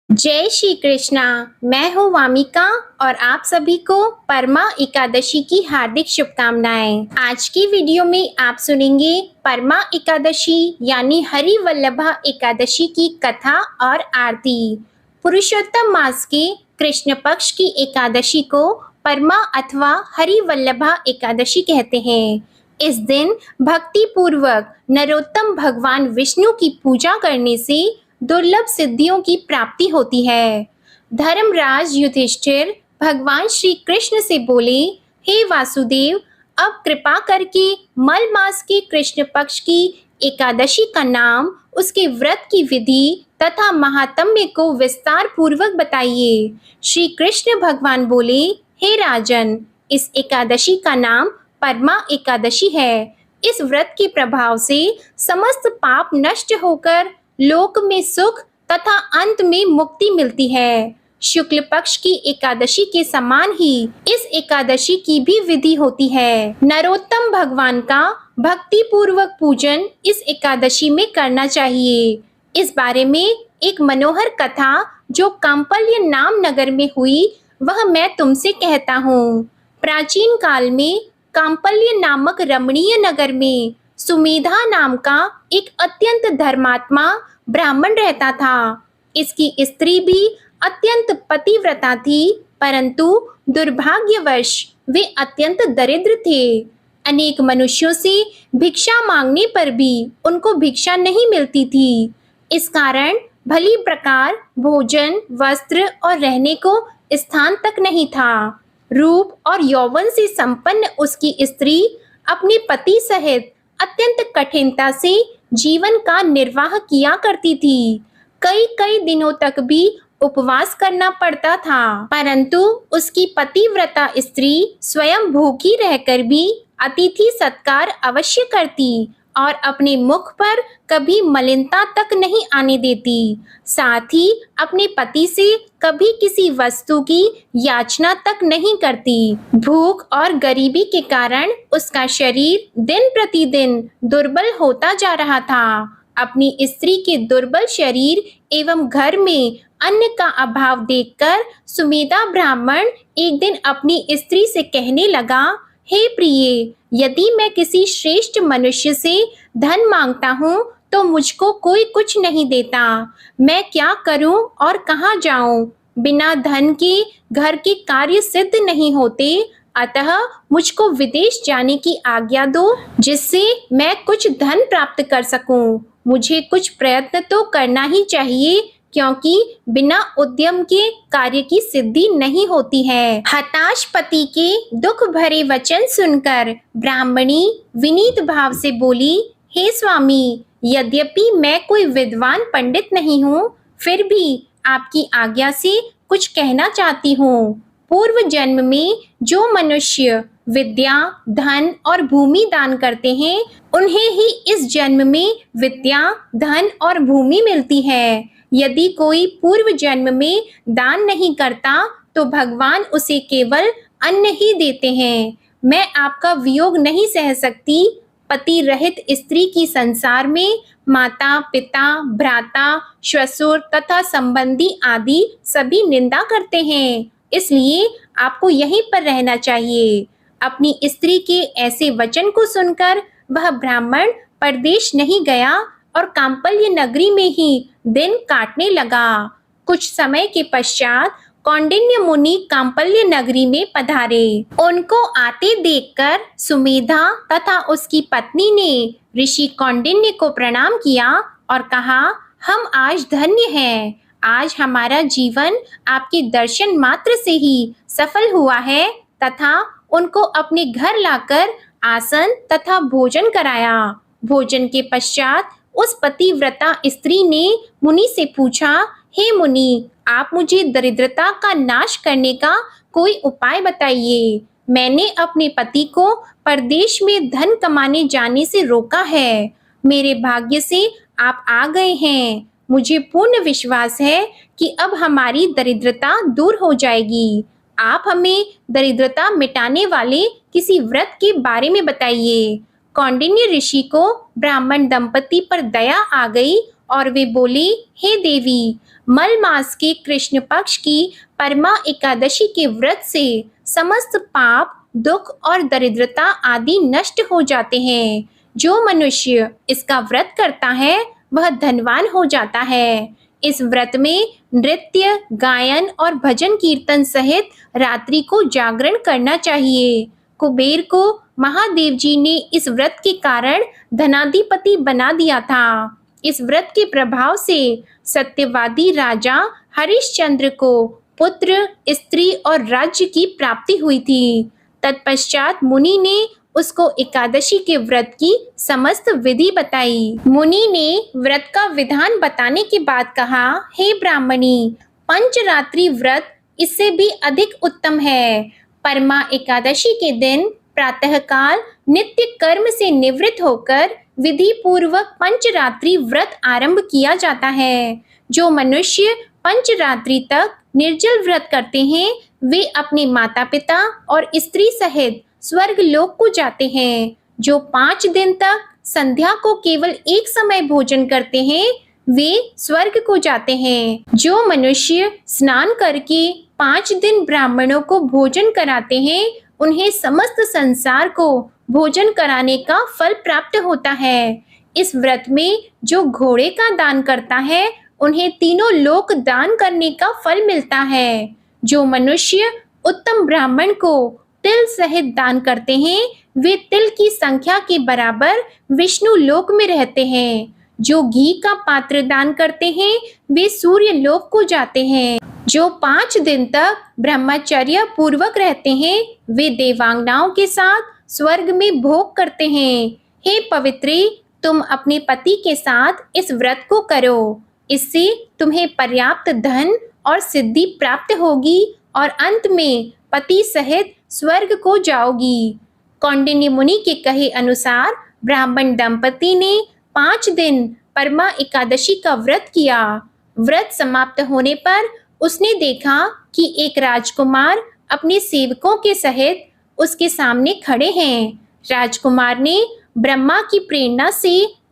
जय श्री कृष्णा। मैं हूँ वामिका और आप सभी को परमा एकादशी की हार्दिक शुभकामनाएं। आज की वीडियो में आप सुनेंगे परमा एकादशी यानी हरि वल्लभा एकादशी की कथा और आरती। पुरुषोत्तम मास के कृष्ण पक्ष की एकादशी को परमा अथवा हरि वल्लभा एकादशी कहते हैं। इस दिन भक्ति पूर्वक नरोत्तम भगवान विष्णु की पूजा करने से दुर्लभ सिद्धियों की प्राप्ति होती है। धर्मराज युधिष्ठिर भगवान श्री कृष्ण से बोले, हे वासुदेव, अब कृपा करके मल मास के कृष्ण पक्ष की एकादशी का नाम, उसके व्रत की विधि तथा महात्म्य को विस्तार पूर्वक बताइए। श्री कृष्ण भगवान बोले, हे राजन, इस एकादशी का नाम परमा एकादशी है। इस व्रत के प्रभाव से समस्त पाप नष्ट होकर लोक में सुख तथा अंत में मुक्ति मिलती है। शुक्ल पक्ष की एकादशी के समान ही इस एकादशी की भी विधि होती है। नरोत्तम भगवान का भक्ति पूर्वक पूजन इस एकादशी में करना चाहिए। इस बारे में एक मनोहर कथा जो कांपल्य नाम नगर में हुई वह मैं तुमसे कहता हूँ। प्राचीन काल में कांपल्य नामक रमणीय नगर में सुमेधा नाम का एक अत्यंत धर्मात्मा ब्राह्मण रहता था। इसकी स्त्री भी अत्यंत पतिव्रता थी, परंतु दुर्भाग्यवश वे अत्यंत दरिद्र थे। अनेक मनुष्यों से भिक्षा मांगने पर भी उनको भिक्षा नहीं मिलती थी। इस कारण भली प्रकार भोजन, वस्त्र और रहने को स्थान तक नहीं था। रूप और यौवन से संपन्न उसकी स्त्री अपने पति सहित अत्यंत कठिनता से जीवन का निर्वाह किया करती थी। कई कई दिनों तक भी उपवास करना पड़ता था, परंतु उसकी पतिव्रता स्त्री स्वयं भूखी रहकर भी अतिथि सत्कार अवश्य करती और अपने मुख पर कभी मलिनता तक नहीं आने देती। साथ ही अपने पति से कभी किसी वस्तु की याचना तक नहीं करती। भूख और गरीबी के कारण उसका शरीर दिन प्रतिदिन दुर्बल होता जा रहा था। अपनी स्त्री के दुर्बल शरीर एवं घर में अन्न का अभाव देखकर सुमेधा ब्राह्मण एक दिन अपनी स्त्री से कहने लगा, हे प्रिय, यदि मैं किसी श्रेष्ठ मनुष्य से धन मांगता हूँ तो मुझको कोई कुछ नहीं देता। मैं क्या करूँ और कहाँ जाऊँ? बिना धन के घर के कार्य सिद्ध नहीं होते, अतः मुझको विदेश जाने की आज्ञा दो, जिससे मैं कुछ धन प्राप्त कर सकूं। मुझे कुछ प्रयत्न तो करना ही चाहिए, क्योंकि बिना उद्यम के कार्य की सिद्धि नहीं होती है। हताश पति के दुख भरे वचन सुनकर ब्राह्मणी विनीत भाव से बोली, हे स्वामी, यद्यपि मैं कोई विद्वान पंडित नहीं हूँ, फिर भी आपकी आज्ञा से कुछ कहना चाहती हूँ। पूर्व जन्म में जो मनुष्य विद्या, धन और भूमि दान करते हैं, उन्हें ही इस जन्म में विद्या, धन और भूमि मिलती है। यदि कोई पूर्व जन्म में दान नहीं करता तो भगवान उसे केवल अन्न ही देते हैं। मैं आपका वियोग नहीं सह सकती। पति रहित स्त्री की संसार में माता, पिता, भ्राता, श्वशुर तथा संबंधी आदि सभी निंदा करते हैं, इसलिए आपको यहीं पर रहना चाहिए। अपनी स्त्री के ऐसे वचन को सुनकर वह ब्राह्मण परदेश नहीं गया और कांपल्य नगरी में ही दिन काटने लगा। कुछ समय के पश्चात कौंडिन्य मुनि कांपल्य नगरी में पधारे। उनको आते देखकर सुमेधा तथा उसकी पत्नी ने ऋषि कौंडिन्य को प्रणाम किया और कहा, हम आज धन्य हैं। आज हमारा जीवन आपके दर्शन मात्र से ही सफल हुआ है। तथा उनको अपने घर लाकर आसन तथा भोजन कराया। भोजन के पश्चात उस पतिव्रता स्त्री ने मुनि से पूछा, हे मुनि, आप मुझे दरिद्रता का नाश करने का कोई उपाय बताइए। मैंने अपने पति को परदेश में धन कमाने जाने से रोका है। मेरे भाग्य से आप आ गए हैं। मुझे पूर्ण विश्वास है कि अब हमारी दरिद्रता दूर हो जाएगी। आप हमें दरिद्रता मिटाने वाले किसी व्रत के बारे में बताइए। कौंडिन्य ऋषि को ब्राह्मण दंपति पर दया आ गई और वे बोले, हे देवी, मल मास के कृष्ण पक्ष की परमा एकादशी के व्रत से समस्त पाप, दुख और दरिद्रता आदि नष्ट हो जाते हैं। जो मनुष्य इसका व्रत करता है वह धनवान हो जाता है। इस व्रत में नृत्य, गायन और भजन कीर्तन सहित रात्रि को जागरण करना चाहिए। कुबेर को महादेव जी ने इस व्रत के कारण धनाधिपति बना दिया था। इस व्रत के प्रभाव से सत्यवादी राजा हरिश्चंद्र को पुत्र, स्त्री और राज्य की प्राप्ति हुई थी। तत्पश्चात मुनि ने उसको एकादशी के व्रत की समस्त विधि बताई। मुनि ने व्रत का विधान बताने के बाद कहा, हे ब्राह्मणी, पंचरात्रि व्रत इससे भी अधिक उत्तम है। परमा एकादशी के दिन प्रातःकाल नित्य कर्म से निवृत्त होकर विधि पूर्वक पंचरात्रि व्रत आरंभ किया जाता है। जो मनुष्य पंचरात्रि तक निर्जल व्रत करते हैं वे अपने माता पिता और स्त्री सहित स्वर्ग लोक को जाते हैं। जो 5 दिन तक संध्या को केवल एक समय भोजन करते हैं वे स्वर्ग को जाते हैं। जो मनुष्य स्नान करके 5 दिन ब्राह्मणों को भोजन कराते हैं उन्हें समस्त संसार को भोजन कराने का फल प्राप्त होता है। इस व्रत में जो घोड़े का दान करता है उन्हें तीनों लोक दान करने का फल मिलता है। जो मनुष्य उत्तम ब्राह्मण को तिल सहित दान करते हैं वे तिल की संख्या के बराबर विष्णु लोक में रहते हैं। जो घी का पात्र दान करते हैं वे सूर्य लोक को जाते हैं। जो 5 दिन तक ब्रह्मचर्य पूर्वक रहते हैं वे देवांगनाओं के साथ स्वर्ग में भोग करते हैं। हे पवित्री, तुम अपने पति के साथ इस व्रत को करो। इससे तुम्हें पर्याप्त धन और सिद्धि प्राप्त होगी और अंत में पति सहित स्वर्ग को जाओगी। कौंडिन्य मुनि के कहे अनुसार ब्राह्मण दंपति ने 5 दिन परमा एकादशी का व्रत किया। व्रत समाप्त होने पर उसने देखा कि एक राजकुमार अपने सेवकों के सहित उसके सामने खड़े हैं। राजकुमार ने ब्रह्मा की प्रेरणा से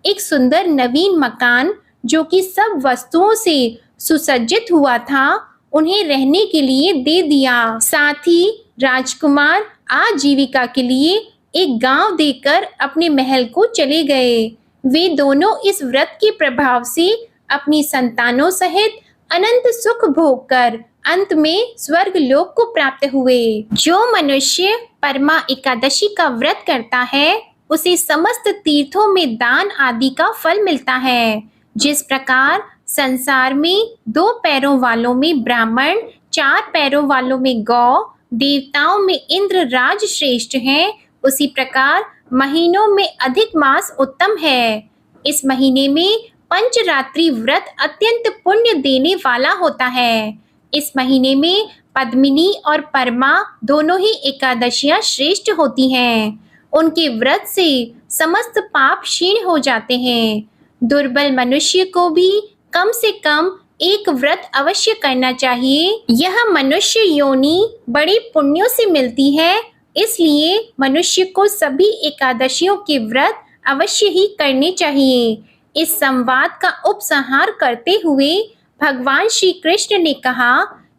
एक सुंदर नवीन मकान जो कि सब वस्तुओं से सुसज्जित हुआ था उन्हें रहने के लिए दे दिया। साथ ही राजकुमार आजीविका के लिए एक गांव देकर अपने महल को चले गए। वे दोनों इस व्रत के प्रभाव से अपनी संतानों सहित अनंत सुख भोग कर अंत में स्वर्ग लोक को प्राप्त हुए। जो मनुष्य परमा एकादशी का व्रत करता है उसे समस्त तीर्थों में दान आदि का फल मिलता है। जिस प्रकार संसार में 2 पैरों वालों में ब्राह्मण, 4 पैरों वालों में गौ, देवताओं में इंद्र राज श्रेष्ठ हैं, उसी प्रकार महीनों में अधिक मास उत्तम है। इस महीने में पंचरात्रि व्रत अत्यंत पुण्य देने वाला होता है। इस महीने में पद्मिनी और परमा दोनों ही एकादशियां श्रेष्ठ होती हैं। उनके व्रत से समस्त पाप क्षीण हो जाते हैं। दुर्बल मनुष्य को भी कम से कम एक व्रत अवश्य करना चाहिए। यह मनुष्य योनि बड़ी पुण्यों से मिलती है, इसलिए मनुष्य को सभी एकादशियों के व्रत अवश्य ही करने चाहिए। इस संवाद का उपसंहार करते हुए भगवान श्री कृष्ण ने कहा,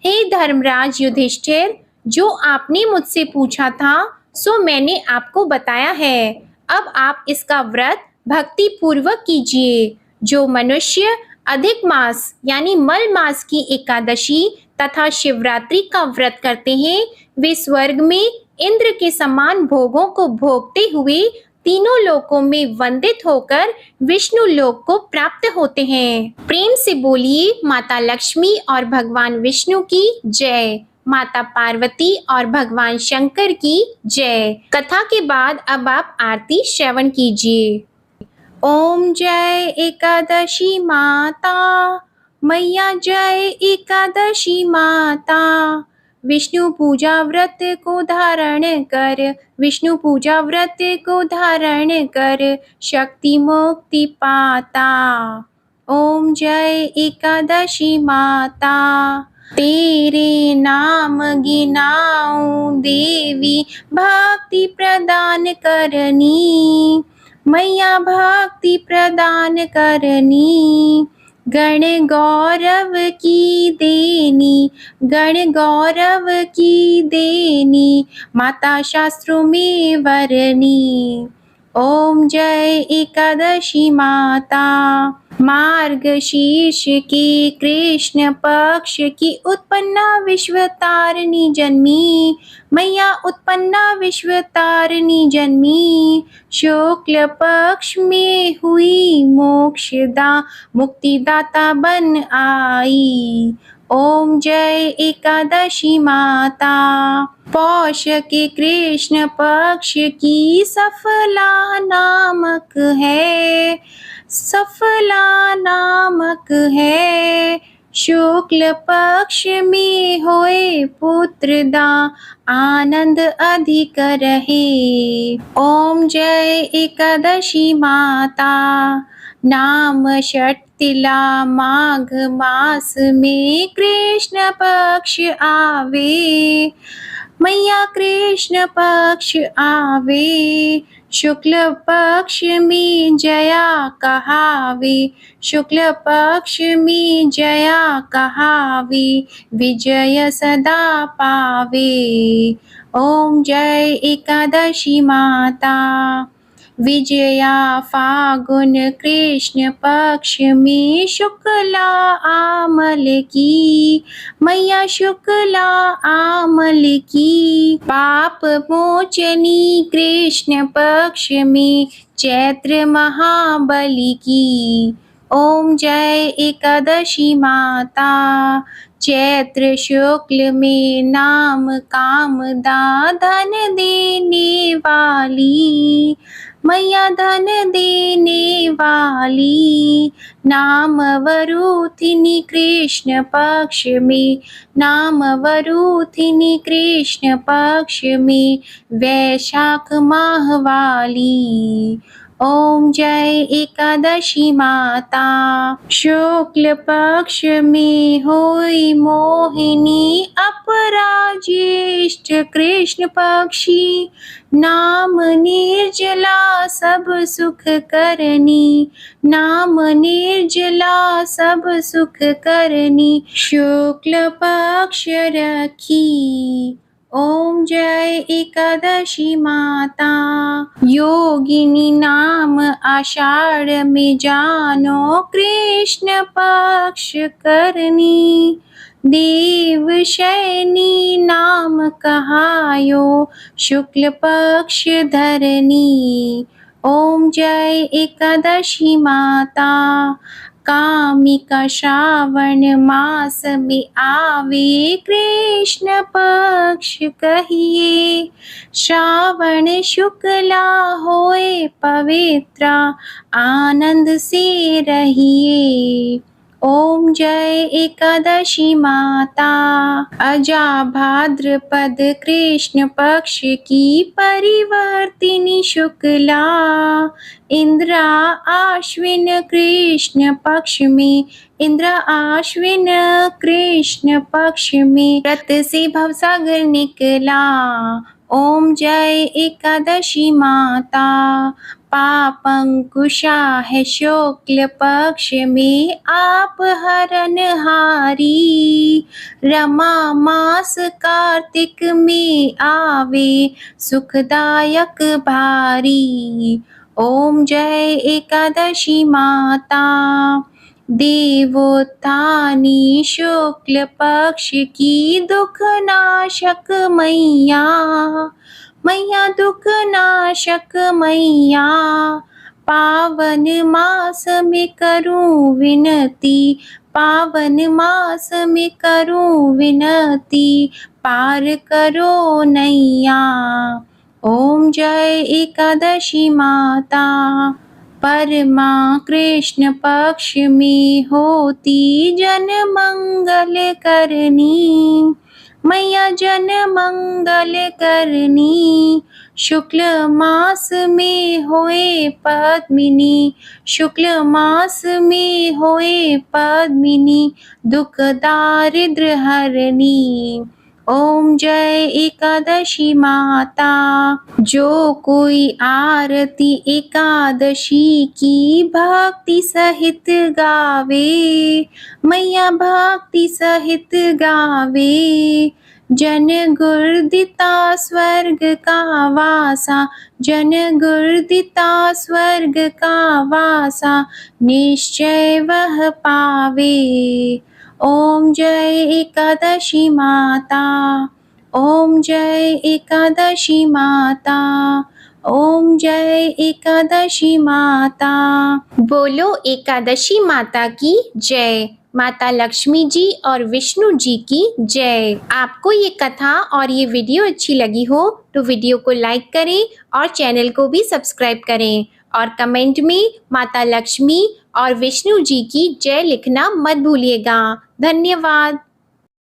हे धर्मराज युधिष्ठिर, जो आपने मुझसे पूछा था सो मैंने आपको बताया है। अब आप इसका व्रत भक्ति पूर्वक कीजिए। जो मनुष्य अधिक मास यानी मल मास की एकादशी तथा शिवरात्रि का व्रत करते हैं वे स्वर्ग में इंद्र के समान भोगों को भोगते हुए तीनों लोकों में वंदित होकर विष्णु लोक को प्राप्त होते हैं। प्रेम से बोलिए माता लक्ष्मी और भगवान विष्णु की जय, माता पार्वती और भगवान शंकर की जय। कथा के बाद अब आप आरती श्रवण कीजिए। ओम जय एकादशी माता, मैया जय एकादशी माता। विष्णु पूजा व्रत को धारण कर, विष्णु पूजा व्रत को धारण कर, शक्ति मुक्ति पाता। ओम जय एकादशी माता। तेरे नाम गिनाऊं देवी, भक्ति प्रदान करनी। मैया भक्ति प्रदान करनी, गण गौरव की देनी, गण गौरव की देनी, माता शास्त्रों में वरनी। ओम जय एकादशी माता। मार्गशीर्ष की कृष्ण पक्ष की उत्पन्ना विश्व तारिणी जन्मी, मैया उत्पन्ना विश्व तारिणी जन्मी। शुक्ल पक्ष में हुई मोक्षदा मुक्तिदाता बन आई। ओम जय एकादशी माता। पौष के कृष्ण पक्ष की सफला नामक है, सफला नामक है। शुक्ल पक्ष में होए पुत्रदा आनंद अधिक रहे। ओम जय एकादशी माता। नाम षटतिला माघ मास में कृष्ण पक्ष आवे, मैया कृष्ण पक्ष आवे। शुक्ल पक्ष में जया कहावे, शुक्ल पक्ष में जया कहावे, विजय सदा पावे। ओम जय एकादशी माता। विजया फागुन कृष्ण पक्ष में शुक्ला आमल की, मैया शुक्ला आमल की। पाप मोचनी कृष्ण पक्ष में चैत्र महाबली की। ओम जय एकादशी माता। चैत्र शुक्ल में नाम कामदा धन देने वाली, मैया धन देने वाली। नाम वरूथिनी कृष्ण पक्ष में, नाम वरूथिनी कृष्ण पक्ष में, वैशाख माह वाली। ओम जय एकादशी माता। शुक्ल पक्ष में होई मोहिनी अपराजिष्ट कृष्ण पक्षी। नाम निर्जला सब सुख करनी, नाम निर्जला सब सुख करनी। शुक्ल पक्ष रखी। ओम जय एकादशी माता। योगिनी नाम आषाढ़ में जानो कृष्ण पक्ष करनी। देव शयनी नाम कहायो शुक्ल पक्ष धरनी। ओम जय एकादशी माता। कामिका श्रावण मास में आवे कृष्ण पक्ष कहिए। श्रावण शुक्ला होए पवित्रा आनंद से रहिए। ओम जय एकादशी माता। अजा भाद्रपद कृष्ण पक्ष की परिवर्तिनी शुक्ला। इंद्रा आश्विन कृष्ण पक्ष में, इंद्र आश्विन कृष्ण पक्ष में व्रत से भवसागर निकला। ओम जय एकादशी माता। पापंकुशा है शुक्ल पक्ष में आप हरनहारी। रमा मास कार्तिक में आवे सुखदायक भारी। ओम जय एकादशी माता। देवोत्थानी शुक्ल पक्ष की दुख नाशक मैया, मैया दुख नाशक मैया। पावन मास में करूं विनती, पावन मास में करूं विनती, पार करो नैया। ओम जय एकादशी माता। परमा कृष्ण पक्ष में होती जन मंगल करनी, मैया जन मंगल करनी। शुक्ल मास में होए पद्मिनी, शुक्ल मास में होए पद्मिनी, दुख दारिद्र हरनी। ओम जय एकादशी माता। जो कोई आरती एकादशी की भक्ति सहित गावे, मैया भक्ति सहित गावे। जन गुरदिता स्वर्ग का वासा, जन गुरदिता स्वर्ग का वासा, निश्चय वह पावे। ओम जय एकादशी माता। ओम जय एकादशी माता। ओम जय एकादशी माता। बोलो एकादशी माता की जय। माता लक्ष्मी जी और विष्णु जी की जय। आपको ये कथा और ये वीडियो अच्छी लगी हो तो वीडियो को लाइक करें और चैनल को भी सब्सक्राइब करें और कमेंट में माता लक्ष्मी और विष्णु जी की जय लिखना मत भूलिएगा। धन्यवाद।